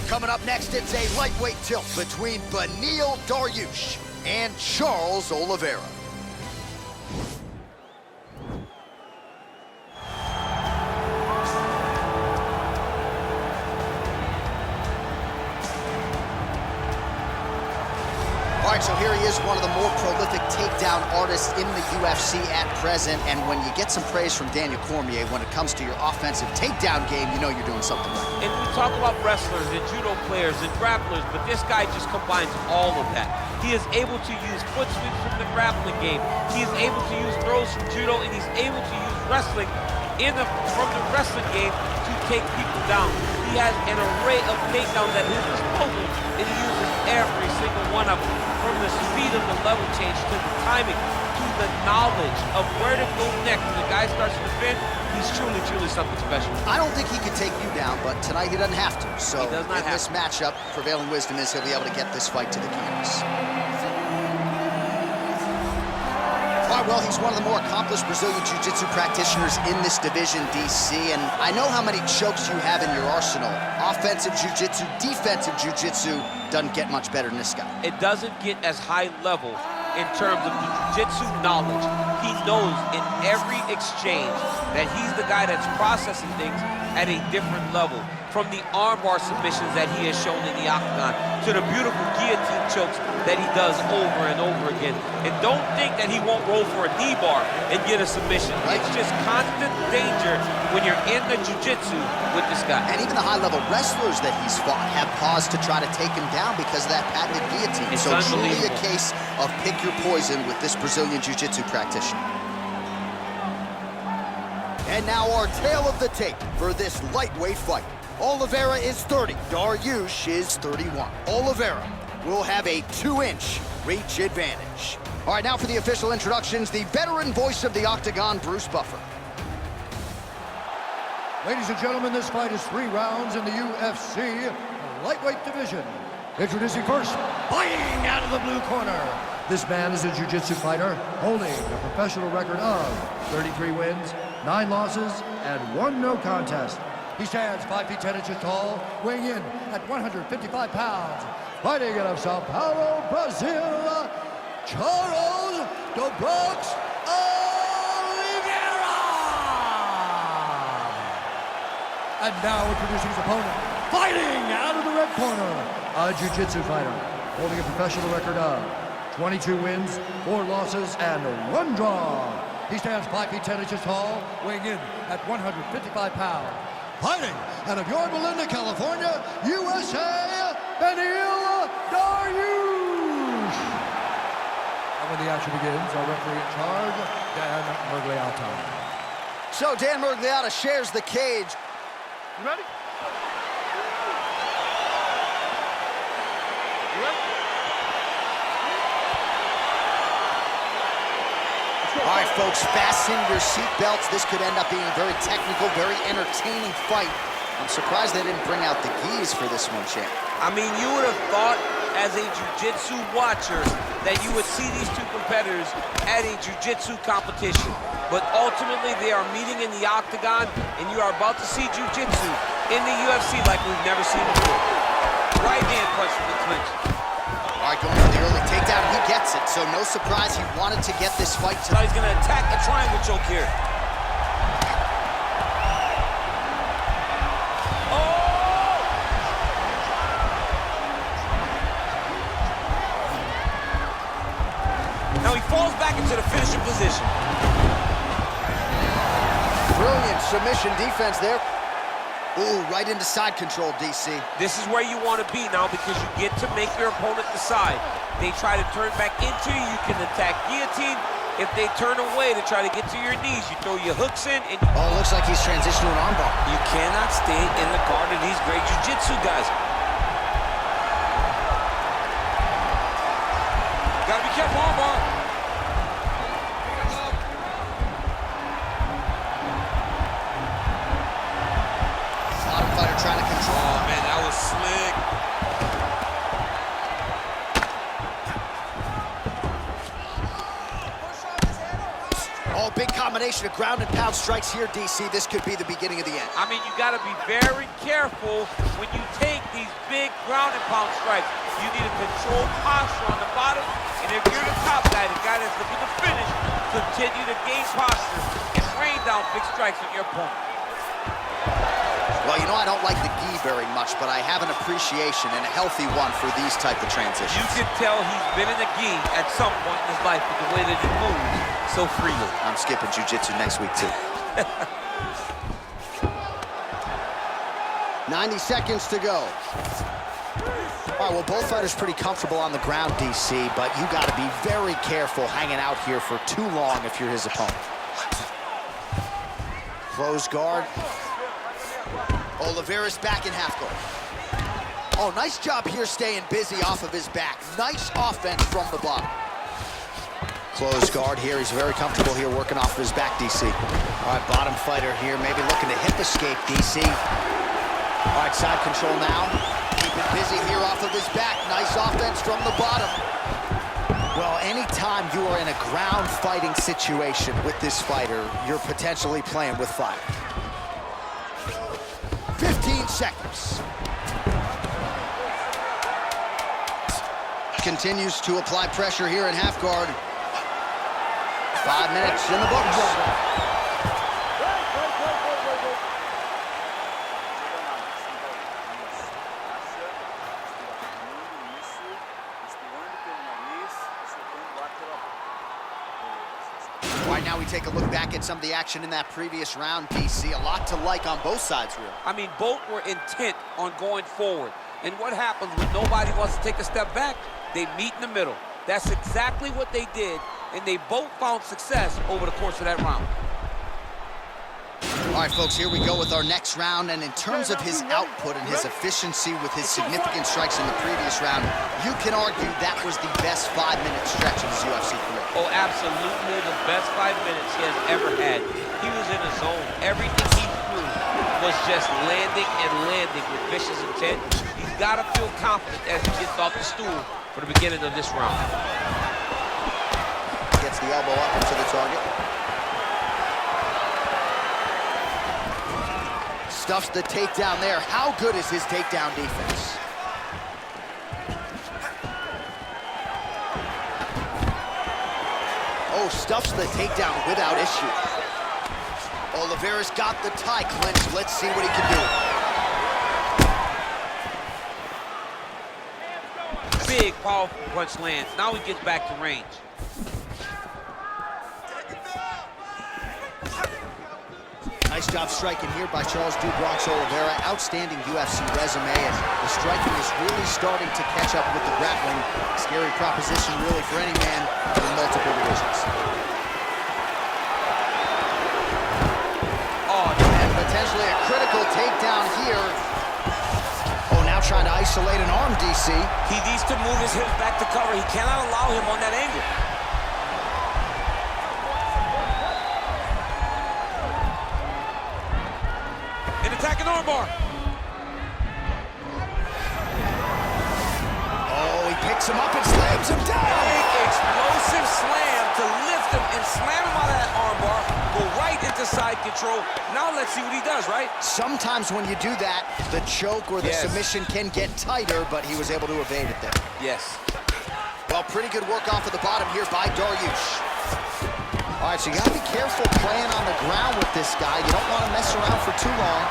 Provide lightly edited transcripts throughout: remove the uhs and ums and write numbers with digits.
Coming up next, it's a lightweight tilt between Beneil Dariush and Charles Oliveira. All right, so here he is, one of the more prolific takedown artists in the UFC at present. And when you get some praise from Daniel Cormier when it comes to your offensive takedown game, you know you're doing something right. And we talk about wrestlers and judo players and grapplers, but this guy just combines all of that. He is able to use foot sweeps from the grappling game. He is able to use throws from judo, and he's able to use wrestling from the wrestling game to take people down. He has an array of takedowns at his disposal, and he uses every single one of them. From the speed of the level change to the timing to the knowledge of where to go next. When the guy starts to defend, he's truly, truly something special. I don't think he could take you down, but tonight he doesn't have to. So he does not in this matchup, prevailing wisdom is he'll be able to get this fight to the canvas. All right, well, he's one of the more accomplished Brazilian Jiu-Jitsu practitioners in this division, DC, and I know how many chokes you have in your arsenal. Offensive Jiu-Jitsu, defensive Jiu-Jitsu, doesn't get much better than this guy. It doesn't get as high level in terms of the jiu-jitsu knowledge. He knows in every exchange that he's the guy that's processing things at a different level. From the armbar submissions that he has shown in the octagon to the beautiful guillotine chokes that he does over and over again. And don't think that he won't roll for a knee bar and get a submission. Right. It's just constant danger when you're in the jiu-jitsu with this guy. And even the high-level wrestlers that he's fought have paused to try to take him down because of that patented guillotine. It's so truly a case of pick your poison with this Brazilian jiu-jitsu practitioner. And now our tale of the tape for this lightweight fight. Oliveira is 30, Dariush is 31. Oliveira will have a 2-inch reach advantage. All right, now for the official introductions, the veteran voice of the Octagon, Bruce Buffer. Ladies and gentlemen, this fight is 3 rounds in the UFC lightweight division. Introducing first, fighting out of the blue corner. This man is a jiu-jitsu fighter holding a professional record of 33 wins, 9 losses, and 1 no contest. He stands 5 feet 10 inches tall, weighing in at 155 pounds. Fighting out of Sao Paulo, Brazil, Charles Oliveira! And now introducing his opponent, fighting out of the red corner, a jiu-jitsu fighter, holding a professional record of 22 wins, 4 losses, and 1 draw. He stands 5 feet 10 inches tall, weighing in at 155 pounds. Fighting out of Yorba Linda, California, USA, Beneil Dariush. And when the action begins, our referee in charge, Dan Mergliata. So Dan Mergliata shares the cage. You ready? You ready? All right, folks, fasten your seatbelts. This could end up being a very technical, very entertaining fight. I'm surprised they didn't bring out the gis for this one, champ. I mean, you would have thought as a jiu-jitsu watcher that you would see these two competitors at a jiu-jitsu competition. But ultimately, they are meeting in the octagon, and you are about to see jiu-jitsu in the UFC like we've never seen before. Right hand punch from the clinch. All right, going for the early takedown. He gets it, so no surprise he wanted to get this fight to... So he's going to attack the triangle choke here. Oh! Now he falls back into the finishing position. Brilliant submission defense there. Ooh, right into side control, DC. This is where you want to be now because you get to make your opponent decide. They try to turn back into you, you can attack guillotine. If they turn away to try to get to your knees, you throw your hooks in and... Oh, looks like he's transitioned to an armbar. You cannot stay in the guard of these great jiu-jitsu guys. Gotta be careful, armbar. Trying to control. Oh, man, that was slick. Oh, big combination of ground and pound strikes here, DC. This could be the beginning of the end. I mean, you got to be very careful when you take these big ground and pound strikes. You need a controlled posture on the bottom, and if you're the top guy, the guy that's looking to finish, continue to gain posture and rain down big strikes on your opponent. Well, you know, I don't like the gi very much, but I have an appreciation and a healthy one for these type of transitions. You can tell he's been in the gi at some point in his life with the way that he moves so freely. I'm skipping jiu-jitsu next week, too. 90 seconds to go. All right, well, both fighters pretty comfortable on the ground, DC, but you got to be very careful hanging out here for too long if you're his opponent. Close guard. Oliveira's back in half guard. Oh, nice job here staying busy off of his back. Nice offense from the bottom. Close guard here. He's very comfortable here working off of his back, DC. All right, bottom fighter here, maybe looking to hip escape, DC. All right, side control now. Keeping busy here off of his back. Nice offense from the bottom. Well, anytime you are in a ground fighting situation with this fighter, you're potentially playing with fire. 15 seconds. Continues to apply pressure here in half guard. 5 minutes in the books. Right now we take a look back at some of the action in that previous round, DC. A lot to like on both sides, really. I mean, both were intent on going forward. And what happens when nobody wants to take a step back? They meet in the middle. That's exactly what they did, and they both found success over the course of that round. All right, folks, here we go with our next round, and in terms of his output and his efficiency with his significant strikes in the previous round, you can argue that was the best 5-minute stretch of his UFC career. Oh, absolutely the best 5 minutes he has ever had. He was in a zone. Everything he threw was just landing and landing with vicious intent. He's got to feel confident as he gets off the stool for the beginning of this round. Gets the elbow up into the target. Stuffs the takedown there. How good is his takedown defense? Oh, stuffs the takedown without issue. Oliveira's got the tie clinched. Let's see what he can do. Big, powerful punch lands. Now he gets back to range. Nice job striking here by Charles Du Bronx Oliveira. Outstanding UFC resume, and the striking is really starting to catch up with the grappling. Scary proposition, really, for any man in multiple divisions. Oh, and potentially a critical takedown here. Oh, now trying to isolate an arm, DC. He needs to move his hips back to cover. He cannot allow him on that angle. Attacking armbar. Oh, he picks him up and slams him down. Big explosive slam to lift him and slam him out of that armbar. Go right into side control. Now let's see what he does, right? Sometimes when you do that, the choke or the submission can get tighter, but he was able to evade it there. Yes. Well, pretty good work off of the bottom here by Dariush. All right, so you got to be careful playing on the ground with this guy. You don't want to mess around for too long.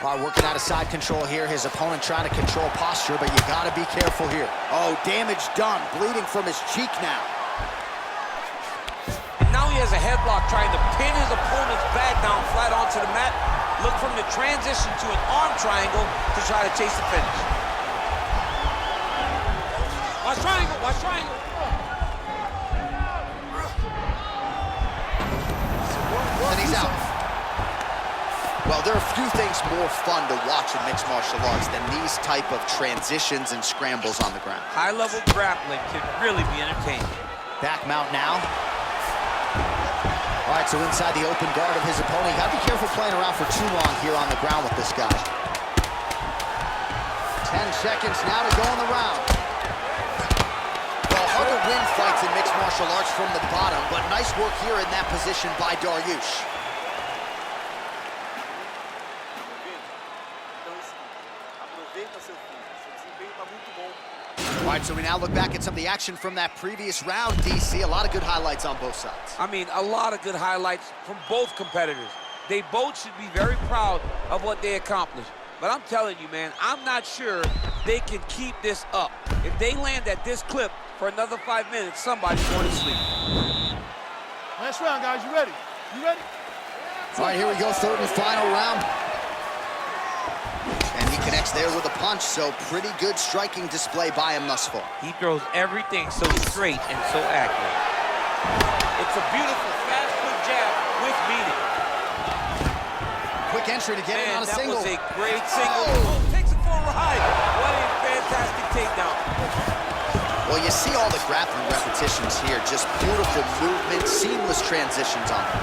All right, working out of side control here. His opponent trying to control posture, but you got to be careful here. Oh, damage done. Bleeding from his cheek now. Now he has a headlock trying to pin his opponent's back down flat onto the mat. Look from the transition to an arm triangle to try to chase the finish. Watch triangle, watch triangle. And he's out. Well, there are few things more fun to watch in mixed martial arts than these type of transitions and scrambles on the ground. High-level grappling can really be entertaining. Back mount now. All right, so inside the open guard of his opponent. You gotta be careful playing around for too long here on the ground with this guy. 10 seconds now to go in the round. Well, harder win fights in mixed martial arts from the bottom, but nice work here in that position by Dariush. All right, so we now look back at some of the action from that previous round, DC. A lot of good highlights on both sides. I mean, a lot of good highlights from both competitors. They both should be very proud of what they accomplished. But I'm telling you, man, I'm not sure they can keep this up. If they land at this clip for another 5 minutes, somebody's going to sleep. Last round, guys. You ready? You ready? All right, here we go, third and final round. And he connects there with a punch, so pretty good striking display by him thus far. He throws everything so straight and so accurate. It's a beautiful fast foot jab with meaning. Quick entry to get in on a single. That was a great single. Oh, takes it for a ride. What a fantastic takedown. Well, you see all the grappling repetitions here. Just beautiful movement, seamless transitions on them.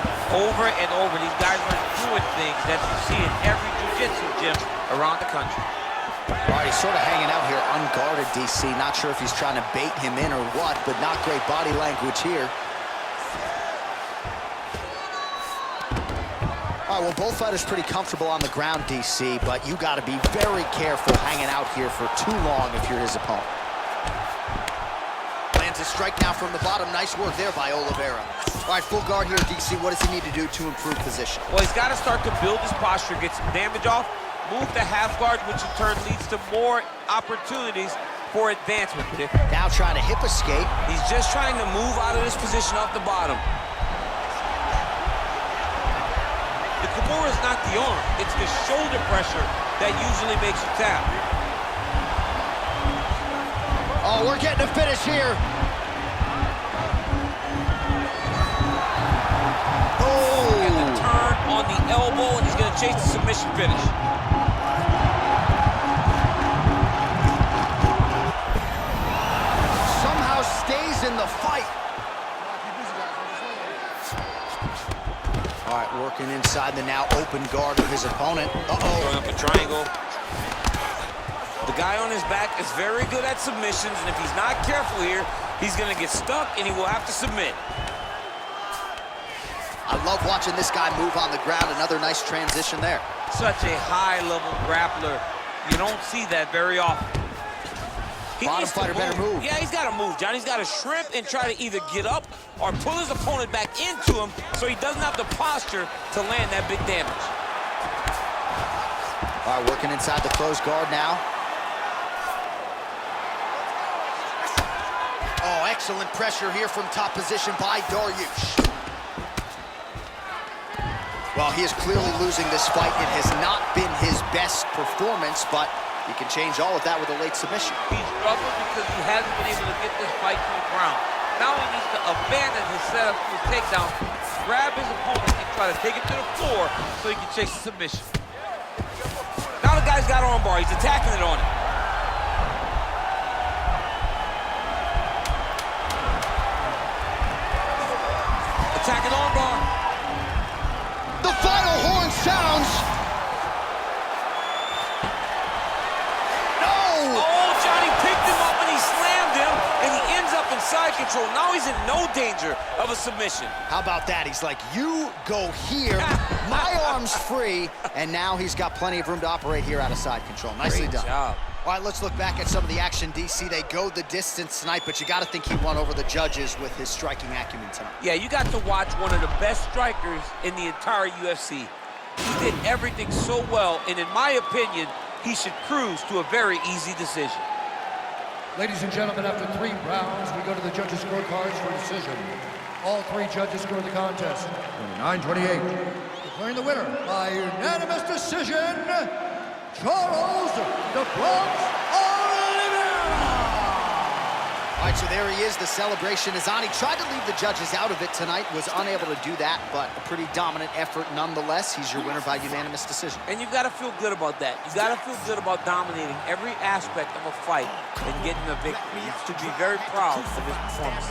Over and over, these guys are doing things that you see in every jiu-jitsu gym around the country. All right, he's sort of hanging out here unguarded, DC. Not sure if he's trying to bait him in or what, but not great body language here. All right, well, both fighters pretty comfortable on the ground, DC, but you got to be very careful hanging out here for too long if you're his opponent. Lands a strike now from the bottom. Nice work there by Oliveira. All right, full guard here, DC. What does he need to do to improve position? Well, he's got to start to build his posture, get some damage off, move to half guard, which in turn leads to more opportunities for advancement. Now trying to hip escape. He's just trying to move out of this position off the bottom. The Kimura is not the arm. It's the shoulder pressure that usually makes you tap. Oh, we're getting a finish here. Oh! And the turn on the elbow, and he's going to chase the submission finish. Somehow stays in the fight. All right, working inside the now open guard of his opponent. Throwing up a triangle. The guy on his back is very good at submissions, and if he's not careful here, he's going to get stuck, and he will have to submit. I love watching this guy move on the ground. Another nice transition there. Such a high-level grappler. You don't see that very often. Bottom fighter better move. Yeah, he's got to move, John. He's got to shrimp and try to either get up or pull his opponent back into him so he doesn't have the posture to land that big damage. All right, working inside the closed guard now. Oh, excellent pressure here from top position by Dariush. Well, he is clearly losing this fight. It has not been his best performance, but he can change all of that with a late submission. He's struggled because he hasn't been able to get this fight to the ground. Now he needs to abandon his setup to a takedown, grab his opponent, and try to take it to the floor so he can chase the submission. Now the guy's got arm bar. He's attacking it on him. Attacking arm bar. The final horn sounds. No! Oh, Johnny picked him up and he slammed him, and he ends up in side control. Now he's in no danger of a submission. How about that? He's like, you go here, my arm's free, and now he's got plenty of room to operate here out of side control. Nicely Great done. job. All right, let's look back at some of the action, DC. They go the distance tonight, but you got to think he won over the judges with his striking acumen tonight. Yeah, you got to watch one of the best strikers in the entire UFC. He did everything so well, and in my opinion, he should cruise to a very easy decision. Ladies and gentlemen, after 3 rounds, we go to the judges' scorecards for decision. All 3 judges scored the contest 29-28. Declaring the winner by unanimous decision, Charles "The Bronx" Oliveira! All right, so there he is. The celebration is on. He tried to leave the judges out of it tonight, was unable to do that, but a pretty dominant effort nonetheless. He's your winner by unanimous decision. And you've got to feel good about that. You got to feel good about dominating every aspect of a fight and getting a victory. You should be very proud of his performance.